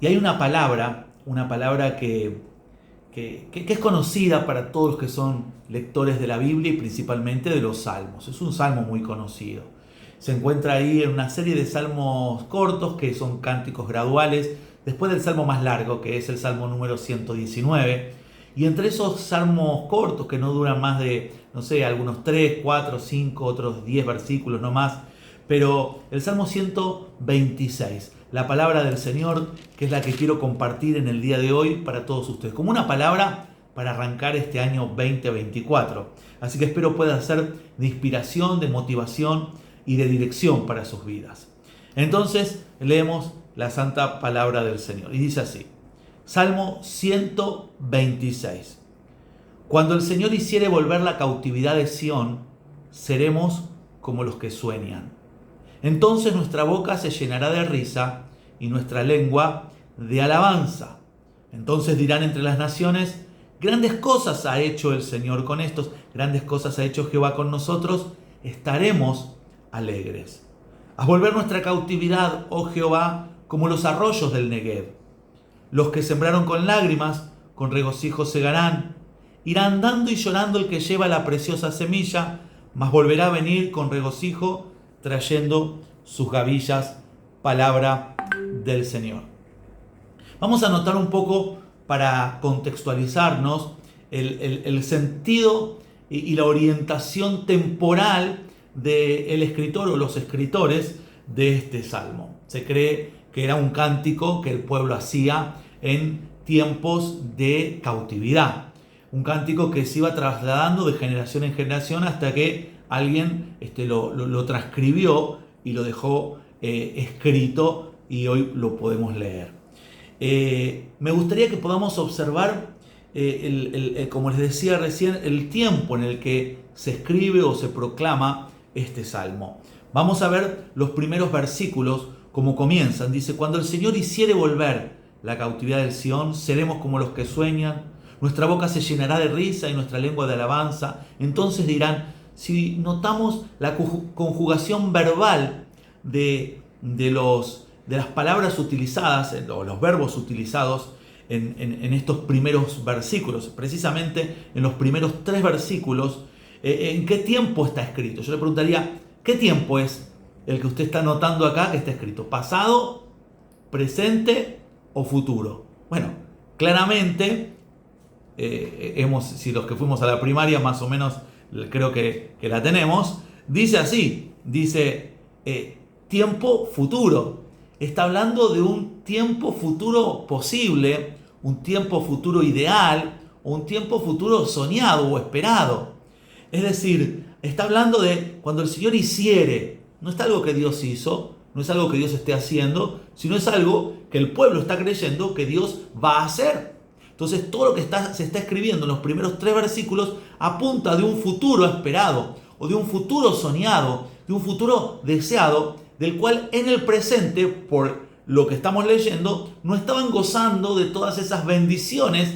Y hay una palabra que es conocida para todos los que son lectores de la Biblia y principalmente de los salmos. Es un salmo muy conocido. Se encuentra ahí en una serie de salmos cortos que son cánticos graduales, después del salmo más largo, que es el salmo número 119. Y entre esos salmos cortos, que no duran más de, no sé, algunos 3, 4, 5, otros 10 versículos, no más, pero el salmo 126, la palabra del Señor, que es la que quiero compartir en el día de hoy para todos ustedes, como una palabra para arrancar este año 2024. Así que espero pueda ser de inspiración, de motivación y de dirección para sus vidas. Entonces leemos la santa palabra del Señor y dice así: Salmo 126. Cuando el Señor hiciere volver la cautividad de Sión, seremos como los que sueñan. Entonces nuestra boca se llenará de risa y nuestra lengua de alabanza. Entonces dirán entre las naciones: grandes cosas ha hecho el Señor con estos, grandes cosas ha hecho Jehová con nosotros, estaremos alegres. Haz volver nuestra cautividad, oh Jehová, como los arroyos del Negev. Los que sembraron con lágrimas, con regocijo segarán. Irá andando y llorando el que lleva la preciosa semilla, mas volverá a venir con regocijo, trayendo sus gavillas. Palabra del Señor. Vamos a notar un poco, para contextualizarnos, el sentido y la orientación temporal del escritor o los escritores de este salmo. Se cree que era un cántico que el pueblo hacía en tiempos de cautividad. Un cántico que se iba trasladando de generación en generación hasta que alguien lo transcribió y lo dejó escrito y hoy lo podemos leer. Me gustaría que podamos observar, como les decía recién, el tiempo en el que se escribe o se proclama este salmo. Vamos a ver los primeros versículos como comienzan. Dice: cuando el Señor hiciere volver la cautividad del Sión, seremos como los que sueñan. Nuestra boca se llenará de risa y nuestra lengua de alabanza. Entonces dirán, si notamos la conjugación verbal de las palabras utilizadas, o los verbos utilizados en estos primeros versículos, precisamente en los primeros 3 versículos, ¿en qué tiempo está escrito? Yo le preguntaría, ¿qué tiempo es el que usted está notando acá que está escrito? ¿Pasado, presente o futuro? Bueno, claramente, si los que fuimos a la primaria más o menos creo que la tenemos, dice así, dice tiempo futuro. Está hablando de un tiempo futuro posible, un tiempo futuro ideal, o un tiempo futuro soñado o esperado. Es decir, está hablando de cuando el Señor hiciere. No es algo que Dios hizo, no es algo que Dios esté haciendo, sino es algo que el pueblo está creyendo que Dios va a hacer. Entonces todo lo que se está escribiendo en los primeros 3 versículos apunta de un futuro esperado, o de un futuro soñado, de un futuro deseado, del cual en el presente, por lo que estamos leyendo, no estaban gozando de todas esas bendiciones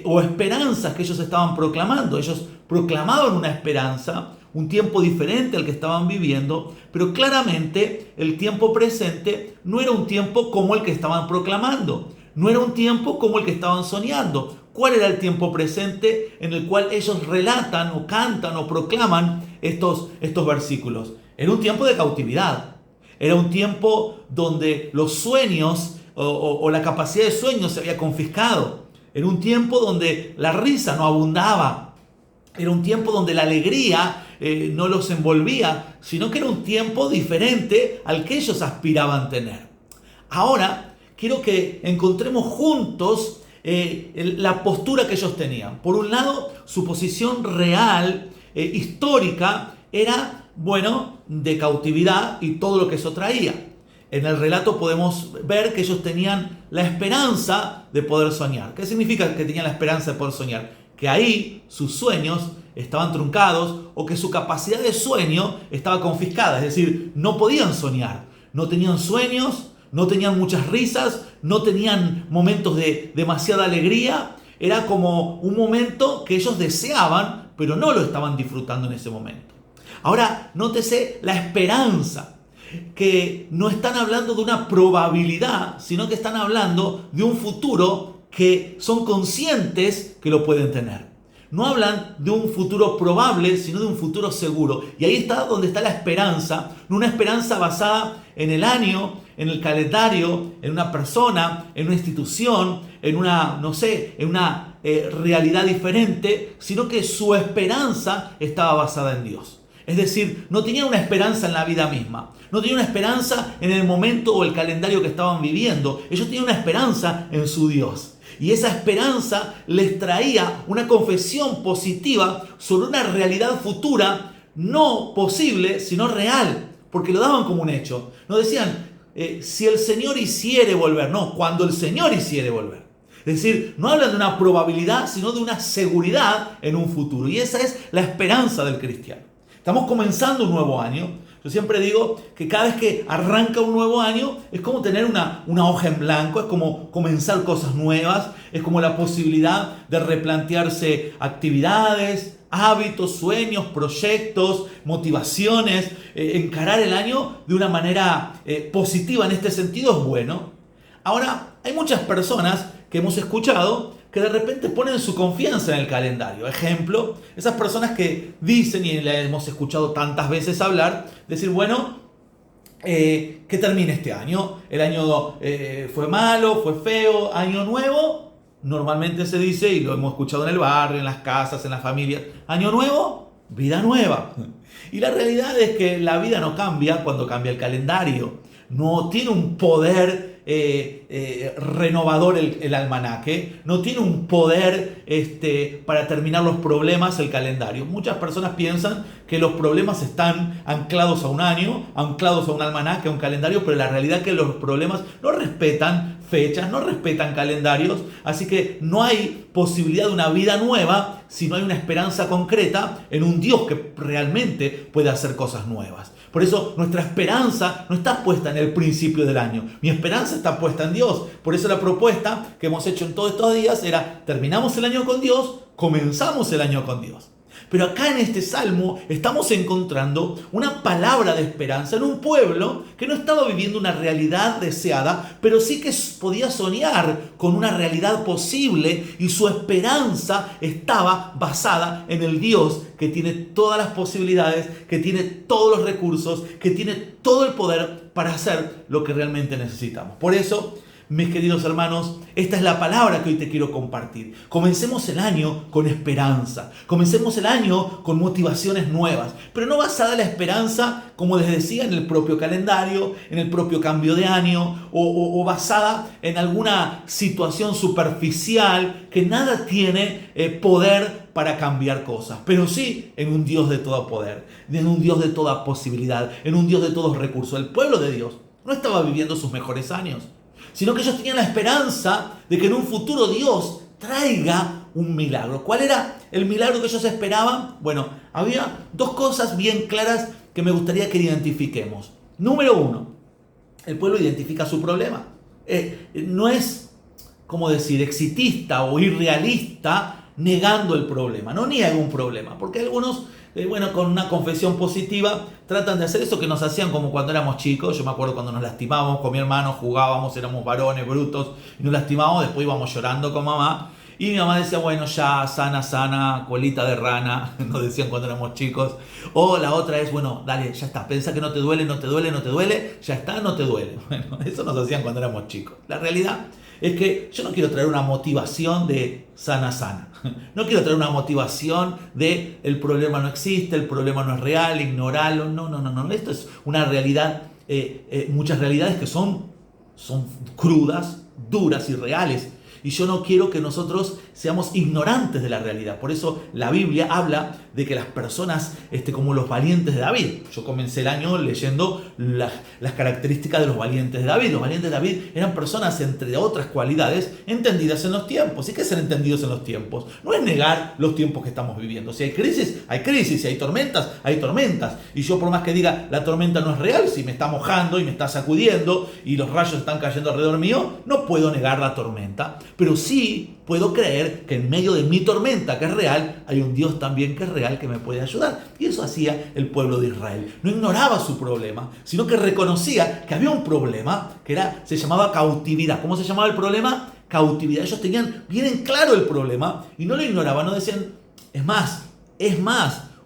o esperanzas que ellos estaban proclamando. Ellos proclamaban una esperanza, un tiempo diferente al que estaban viviendo, pero claramente el tiempo presente no era un tiempo como el que estaban proclamando, no era un tiempo como el que estaban soñando. ¿Cuál era el tiempo presente en el cual ellos relatan o cantan o proclaman estos versículos? Era un tiempo de cautividad, era un tiempo donde los sueños o la capacidad de sueño se había confiscado, era un tiempo donde la risa no abundaba, era un tiempo donde la alegría no los envolvía, sino que era un tiempo diferente al que ellos aspiraban tener. Ahora quiero que encontremos juntos la postura que ellos tenían. Por un lado, su posición real, histórica, era, de cautividad y todo lo que eso traía. En el relato podemos ver que ellos tenían la esperanza de poder soñar. ¿Qué significa que tenían la esperanza de poder soñar? Que ahí sus sueños estaban truncados o que su capacidad de sueño estaba confiscada. Es decir, no podían soñar, no tenían sueños, no tenían muchas risas, no tenían momentos de demasiada alegría. Era como un momento que ellos deseaban, pero no lo estaban disfrutando en ese momento. Ahora, nótese la esperanza. que no están hablando de una probabilidad, sino que están hablando de un futuro que son conscientes que lo pueden tener. No hablan de un futuro probable, sino de un futuro seguro. Y ahí está donde está la esperanza, no una esperanza basada en el año, en el calendario, en una persona, en una institución, en una, no sé, en una realidad diferente, sino que su esperanza estaba basada en Dios. Es decir, no tenían una esperanza en la vida misma, no tenían una esperanza en el momento o el calendario que estaban viviendo. Ellos tenían una esperanza en su Dios. Y esa esperanza les traía una confesión positiva sobre una realidad futura, no posible, sino real, porque lo daban como un hecho. No decían, si el Señor hiciere volver, no, cuando el Señor hiciere volver. Es decir, no hablan de una probabilidad, sino de una seguridad en un futuro. Y esa es la esperanza del cristiano. Estamos comenzando un nuevo año. Yo siempre digo que cada vez que arranca un nuevo año es como tener una hoja en blanco, es como comenzar cosas nuevas, es como la posibilidad de replantearse actividades, hábitos, sueños, proyectos, motivaciones, encarar el año de una manera positiva en este sentido es bueno. Ahora, hay muchas personas que hemos escuchado que de repente ponen su confianza en el calendario. Ejemplo, esas personas que dicen, y le hemos escuchado tantas veces hablar, decir, bueno, que termine este año. El año fue malo, fue feo, año nuevo. Normalmente se dice, y lo hemos escuchado en el barrio, en las casas, en las familias, año nuevo, vida nueva. Y la realidad es que la vida no cambia cuando cambia el calendario. No tiene un poder renovador el almanaque, no tiene un poder para terminar los problemas el calendario. Muchas personas piensan que los problemas están anclados a un año, anclados a un almanaque, a un calendario, pero la realidad es que los problemas no respetan fechas, no respetan calendarios, así que no hay posibilidad de una vida nueva si no hay una esperanza concreta en un Dios que realmente puede hacer cosas nuevas. Por eso nuestra esperanza no está puesta en el principio del año. Mi esperanza está puesta en Dios. Por eso la propuesta que hemos hecho en todos estos días era: terminamos el año con Dios, comenzamos el año con Dios. Pero acá en este salmo estamos encontrando una palabra de esperanza en un pueblo que no estaba viviendo una realidad deseada, pero sí que podía soñar con una realidad posible, y su esperanza estaba basada en el Dios que tiene todas las posibilidades, que tiene todos los recursos, que tiene todo el poder para hacer lo que realmente necesitamos. Por eso, mis queridos hermanos, esta es la palabra que hoy te quiero compartir. Comencemos el año con esperanza. Comencemos el año con motivaciones nuevas. Pero no basada en la esperanza, como les decía, en el propio calendario, en el propio cambio de año, o basada en alguna situación superficial que nada tiene poder para cambiar cosas. Pero sí en un Dios de todo poder, en un Dios de toda posibilidad, en un Dios de todos recursos. El pueblo de Dios no estaba viviendo sus mejores años, sino que ellos tenían la esperanza de que en un futuro Dios traiga un milagro. ¿Cuál era el milagro que ellos esperaban? Bueno, había dos cosas bien claras que me gustaría que identifiquemos. Número uno, el pueblo identifica su problema. No es, como decir, exitista o irrealista negando el problema. No niega un problema, porque algunos con una confesión positiva tratan de hacer eso que nos hacían como cuando éramos chicos. Yo me acuerdo cuando nos lastimábamos con mi hermano, jugábamos, éramos varones brutos y nos lastimábamos, después íbamos llorando con mamá y mi mamá decía, bueno, ya, sana, colita de rana, nos decían cuando éramos chicos. O la otra es, bueno, dale, ya está, piensa que no te duele, ya está, no te duele. Bueno, eso nos hacían cuando éramos chicos. La realidad es que yo no quiero traer una motivación de sana. No quiero traer una motivación de el problema no existe, el problema no es real, ignorarlo. No. Esto es una realidad, muchas realidades que son crudas, duras y reales. Y yo no quiero que nosotros seamos ignorantes de la realidad. Por eso la Biblia habla de que las personas, como los valientes de David. Yo comencé el año leyendo las características de los valientes de David. Los valientes de David eran personas, entre otras cualidades, entendidas en los tiempos. ¿Y qué es ser entendidos en los tiempos? No es negar los tiempos que estamos viviendo. Si hay crisis, hay crisis. Si hay tormentas, hay tormentas. Y yo, por más que diga la tormenta no es real, si me está mojando y me está sacudiendo y los rayos están cayendo alrededor mío, no puedo negar la tormenta. pero sí puedo creer que en medio de mi tormenta, que es real, hay un Dios también que es real que me puede ayudar. Y eso hacía el pueblo de Israel. No ignoraba su problema, sino que reconocía que había un problema se llamaba cautividad. ¿Cómo se llamaba el problema? Cautividad. Ellos tenían bien en claro el problema y no lo ignoraban, no decían, es más,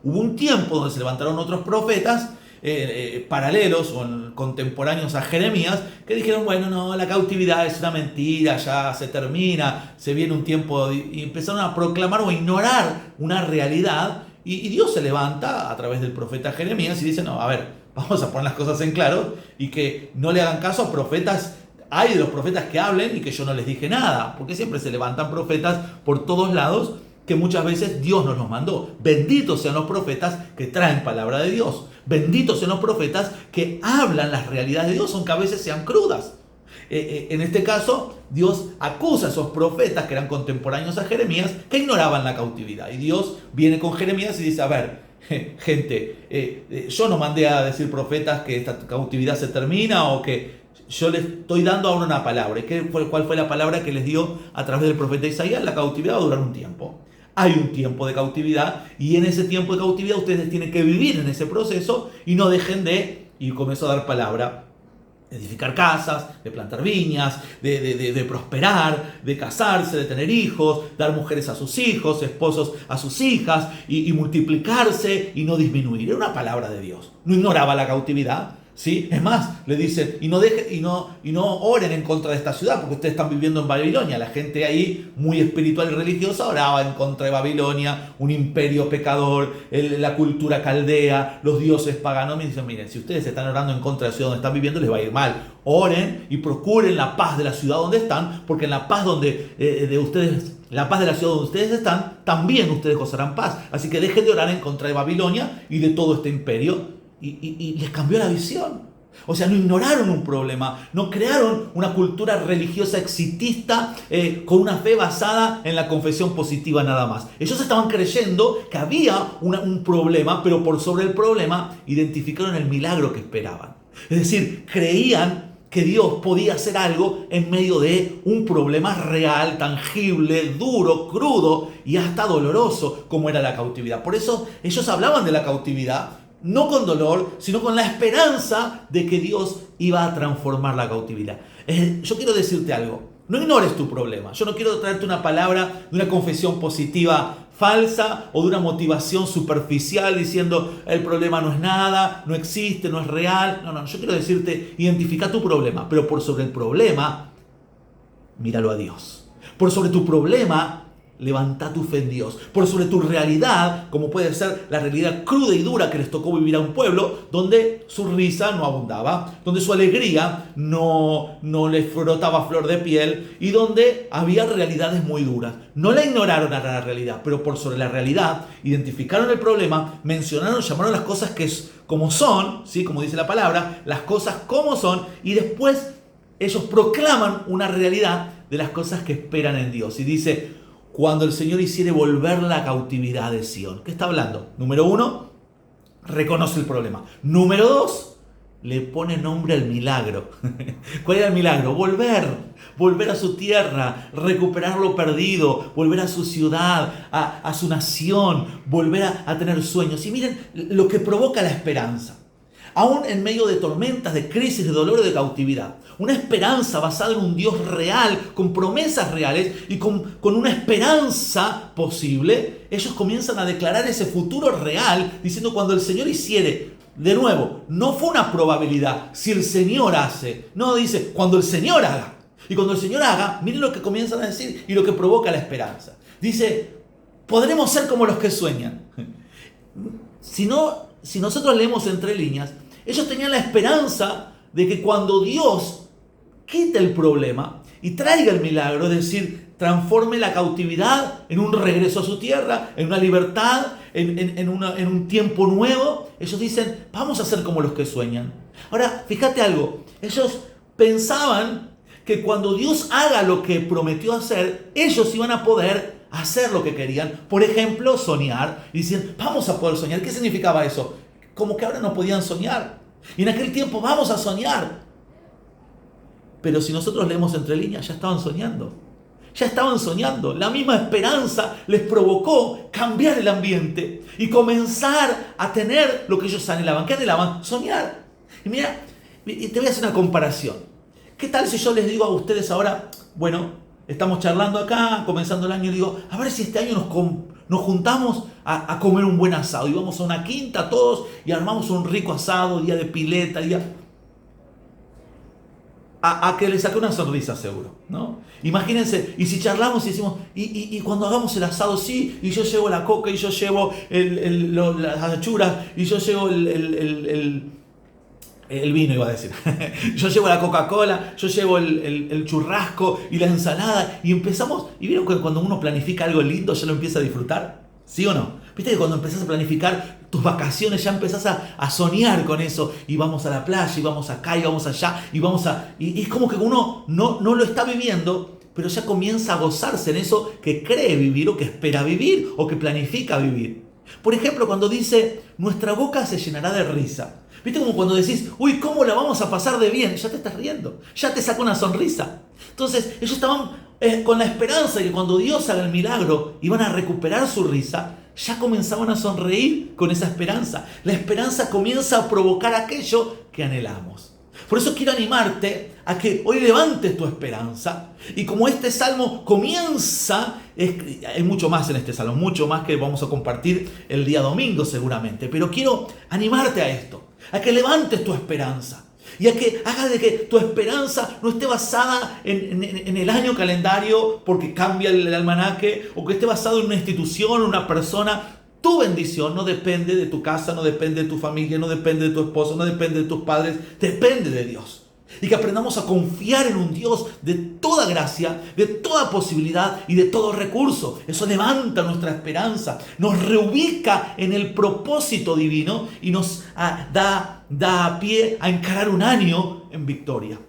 hubo un tiempo donde se levantaron otros profetas paralelos o contemporáneos a Jeremías, que dijeron, bueno, no, la cautividad es una mentira, ya se termina, se viene un tiempo, y empezaron a proclamar o a ignorar una realidad, y Dios se levanta a través del profeta Jeremías y dice, no, a ver, vamos a poner las cosas en claro, y que no le hagan caso a profetas. Hay de los profetas que hablen y que yo no les dije nada, porque siempre se levantan profetas por todos lados, que muchas veces Dios nos los mandó. Benditos sean los profetas que traen palabra de Dios. Benditos sean los profetas que hablan las realidades de Dios, aunque a veces sean crudas. En este caso, Dios acusa a esos profetas que eran contemporáneos a Jeremías, que ignoraban la cautividad. Y Dios viene con Jeremías y dice, a ver, gente, yo no mandé a decir profetas que esta cautividad se termina o que yo les estoy dando ahora una palabra. ¿Cuál fue la palabra que les dio a través del profeta Isaías? La cautividad va a durar un tiempo. Hay un tiempo de cautividad y en ese tiempo de cautividad ustedes tienen que vivir en ese proceso y no dejen de, y comenzó a dar palabra, de edificar casas, de plantar viñas, de prosperar, de casarse, de tener hijos, dar mujeres a sus hijos, esposos a sus hijas y multiplicarse y no disminuir. Era una palabra de Dios. No ignoraba la cautividad. ¿Sí? Es más, le dicen, y no oren en contra de esta ciudad, porque ustedes están viviendo en Babilonia. La gente ahí, muy espiritual y religiosa, oraba en contra de Babilonia, un imperio pecador, la cultura caldea, los dioses paganos. Me dicen, miren, si ustedes están orando en contra de la ciudad donde están viviendo, les va a ir mal. Oren y procuren la paz de la ciudad donde están, porque en la paz la paz de la ciudad donde ustedes están, también ustedes gozarán paz. Así que dejen de orar en contra de Babilonia y de todo este imperio. Y les cambió la visión. O sea, no ignoraron un problema, no crearon una cultura religiosa exitista con una fe basada en la confesión positiva nada más. Ellos estaban creyendo que había un problema, pero por sobre el problema identificaron el milagro que esperaban. Es decir, creían que Dios podía hacer algo en medio de un problema real, tangible, duro, crudo y hasta doloroso como era la cautividad. Por eso ellos hablaban de la cautividad, no con dolor, sino con la esperanza de que Dios iba a transformar la cautividad. Yo quiero decirte algo, no ignores tu problema. Yo no quiero traerte una palabra de una confesión positiva falsa o de una motivación superficial diciendo el problema no es nada, no existe, no es real. No, yo quiero decirte, identifica tu problema, pero por sobre el problema, míralo a Dios. Por sobre tu problema, levanta tu fe en Dios. Por sobre tu realidad, como puede ser la realidad cruda y dura que les tocó vivir a un pueblo donde su risa no abundaba, donde su alegría no les frotaba flor de piel y donde había realidades muy duras. No la ignoraron a la realidad, pero por sobre la realidad identificaron el problema, mencionaron, llamaron las cosas como son, ¿sí? Como dice la palabra, las cosas como son, y después ellos proclaman una realidad de las cosas que esperan en Dios. Y dice, cuando el Señor hiciere volver la cautividad de Sión. ¿Qué está hablando? Número 1, reconoce el problema. Número 2, le pone nombre al milagro. ¿Cuál era el milagro? Volver a su tierra, recuperar lo perdido, volver a su ciudad, a su nación, volver a tener sueños. Y miren lo que provoca la esperanza. Aún en medio de tormentas, de crisis, de dolor o de cautividad. Una esperanza basada en un Dios real, con promesas reales y con una esperanza posible. Ellos comienzan a declarar ese futuro real, diciendo cuando el Señor hiciere. De nuevo, no fue una probabilidad, si el Señor hace. No, dice, cuando el Señor haga. Y cuando el Señor haga, miren lo que comienzan a decir y lo que provoca la esperanza. Dice, podremos ser como los que sueñan. Si nosotros leemos entre líneas, ellos tenían la esperanza de que cuando Dios quite el problema y traiga el milagro, es decir, transforme la cautividad en un regreso a su tierra, en una libertad, en un tiempo nuevo, ellos dicen, vamos a ser como los que sueñan. Ahora, fíjate algo, ellos pensaban que cuando Dios haga lo que prometió hacer, ellos iban a poder hacer lo que querían. Por ejemplo, soñar. Y dicen, vamos a poder soñar. ¿Qué significaba eso? Como que ahora no podían soñar. Y en aquel tiempo vamos a soñar. Pero si nosotros leemos entre líneas, ya estaban soñando. ya estaban soñando. La misma esperanza les provocó cambiar el ambiente y comenzar a tener lo que ellos anhelaban. ¿Qué anhelaban? Soñar. Y mira, te voy a hacer una comparación. ¿Qué tal si yo les digo a ustedes ahora, bueno, estamos charlando acá, comenzando el año, y digo, a ver si este año nos juntamos a comer un buen asado y vamos a una quinta todos y armamos un rico asado, día de pileta, a que le saque una sonrisa seguro, ¿no? Imagínense, y si charlamos y decimos, y cuando hagamos el asado, sí, y yo llevo la coca, y yo llevo las achuras, y yo llevo el vino, iba a decir. Yo llevo la Coca-Cola, yo llevo el churrasco y la ensalada, y empezamos, y vieron que cuando uno planifica algo lindo ya lo empieza a disfrutar, ¿sí o no? Viste que cuando empezás a planificar tus vacaciones ya empezás a soñar con eso, y vamos a la playa, y vamos acá, y vamos allá, y es como que uno no lo está viviendo, pero ya comienza a gozarse en eso que cree vivir, o que espera vivir, o que planifica vivir. Por ejemplo, cuando dice, nuestra boca se llenará de risa. ¿Viste como cuando decís, uy, ¿cómo la vamos a pasar de bien? Ya te estás riendo, ya te saca una sonrisa. Entonces, ellos estaban con la esperanza de que cuando Dios haga el milagro, iban a recuperar su risa. Ya comenzaban a sonreír con esa esperanza. La esperanza comienza a provocar aquello que anhelamos. Por eso quiero animarte a que hoy levantes tu esperanza. Y como este salmo comienza, hay mucho más en este salmo, mucho más que vamos a compartir el día domingo seguramente. Pero quiero animarte a esto, a que levantes tu esperanza. Y a que hagas de que tu esperanza no esté basada en el año calendario porque cambia el almanaque, o que esté basado en una institución, una persona. Tu bendición no depende de tu casa, no depende de tu familia, no depende de tu esposo, no depende de tus padres, depende de Dios. Y que aprendamos a confiar en un Dios de toda gracia, de toda posibilidad y de todo recurso. Eso levanta nuestra esperanza, nos reubica en el propósito divino y nos da pie a encarar un año en victoria.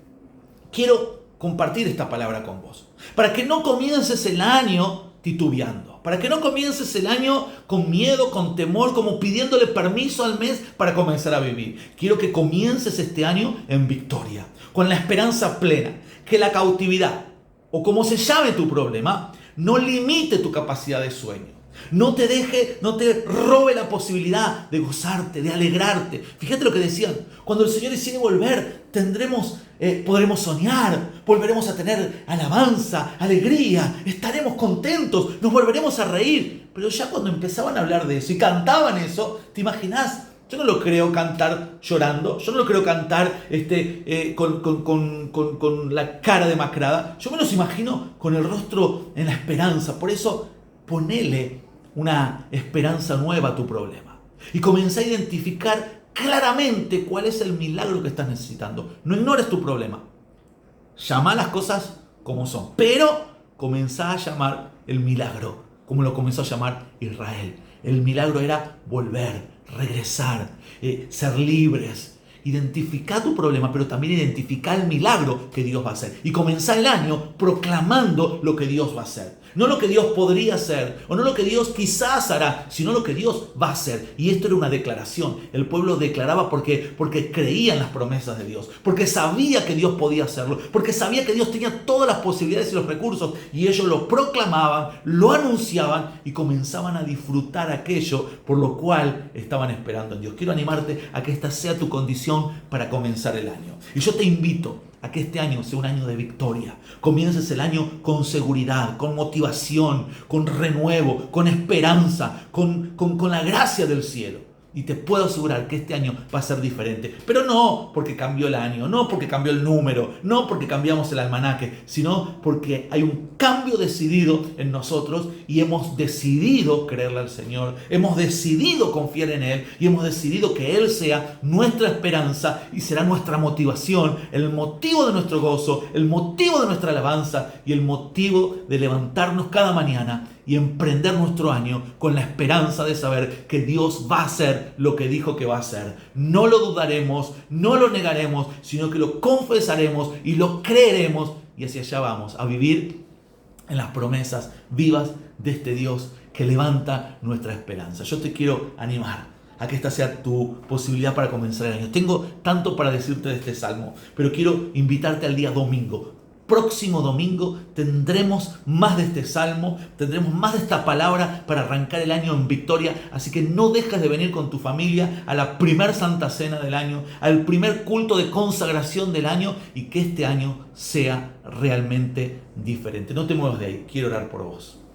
Quiero compartir esta palabra con vos, para que no comiences el año titubeando, para que no comiences el año con miedo, con temor, como pidiéndole permiso al mes para comenzar a vivir. Quiero que comiences este año en victoria, con la esperanza plena, que la cautividad, o como se llame tu problema, no limite tu capacidad de sueño. No te robe la posibilidad de gozarte, de alegrarte. Fíjate lo que decían, cuando el Señor decide volver, podremos soñar, volveremos a tener alabanza, alegría, estaremos contentos, nos volveremos a reír. Pero ya cuando empezaban a hablar de eso y cantaban eso, ¿te imaginás? Yo no lo creo cantar llorando, yo no lo creo cantar con la cara demacrada. Yo me los imagino con el rostro en la esperanza. Por eso, ponele una esperanza nueva a tu problema. Y comienza a identificar claramente cuál es el milagro que estás necesitando. No ignores tu problema. Llama las cosas como son. Pero comenzá a llamar el milagro, como lo comenzó a llamar Israel. El milagro era volver, regresar, ser libres. Identifica tu problema, pero también identifica el milagro que Dios va a hacer. Y comenzá el año proclamando lo que Dios va a hacer. No lo que Dios podría hacer, o no lo que Dios quizás hará, sino lo que Dios va a hacer. Y esto era una declaración. El pueblo declaraba porque creía en las promesas de Dios, porque sabía que Dios podía hacerlo, porque sabía que Dios tenía todas las posibilidades y los recursos. Y ellos lo proclamaban, lo anunciaban y comenzaban a disfrutar aquello por lo cual estaban esperando en Dios. Quiero animarte a que esta sea tu condición para comenzar el año. Y yo te invito a que este año sea un año de victoria. Comiences el año con seguridad, con motivación, con renuevo, con esperanza, con la gracia del cielo. Y te puedo asegurar que este año va a ser diferente. Pero no porque cambió el año, no porque cambió el número, no porque cambiamos el almanaque, sino porque hay un cambio decidido en nosotros y hemos decidido creerle al Señor, hemos decidido confiar en Él y hemos decidido que Él sea nuestra esperanza y será nuestra motivación, el motivo de nuestro gozo, el motivo de nuestra alabanza y el motivo de levantarnos cada mañana y emprender nuestro año con la esperanza de saber que Dios va a hacer lo que dijo que va a hacer. No lo dudaremos, no lo negaremos, sino que lo confesaremos y lo creeremos y hacia allá vamos, a vivir en las promesas vivas de este Dios que levanta nuestra esperanza. Yo te quiero animar a que esta sea tu posibilidad para comenzar el año. Tengo tanto para decirte de este salmo, pero quiero invitarte al día domingo. próximo domingo tendremos más de este salmo, tendremos más de esta palabra para arrancar el año en victoria. Así que no dejes de venir con tu familia a la primer Santa Cena del año, al primer culto de consagración del año, y que este año sea realmente diferente. No te muevas de ahí, quiero orar por vos.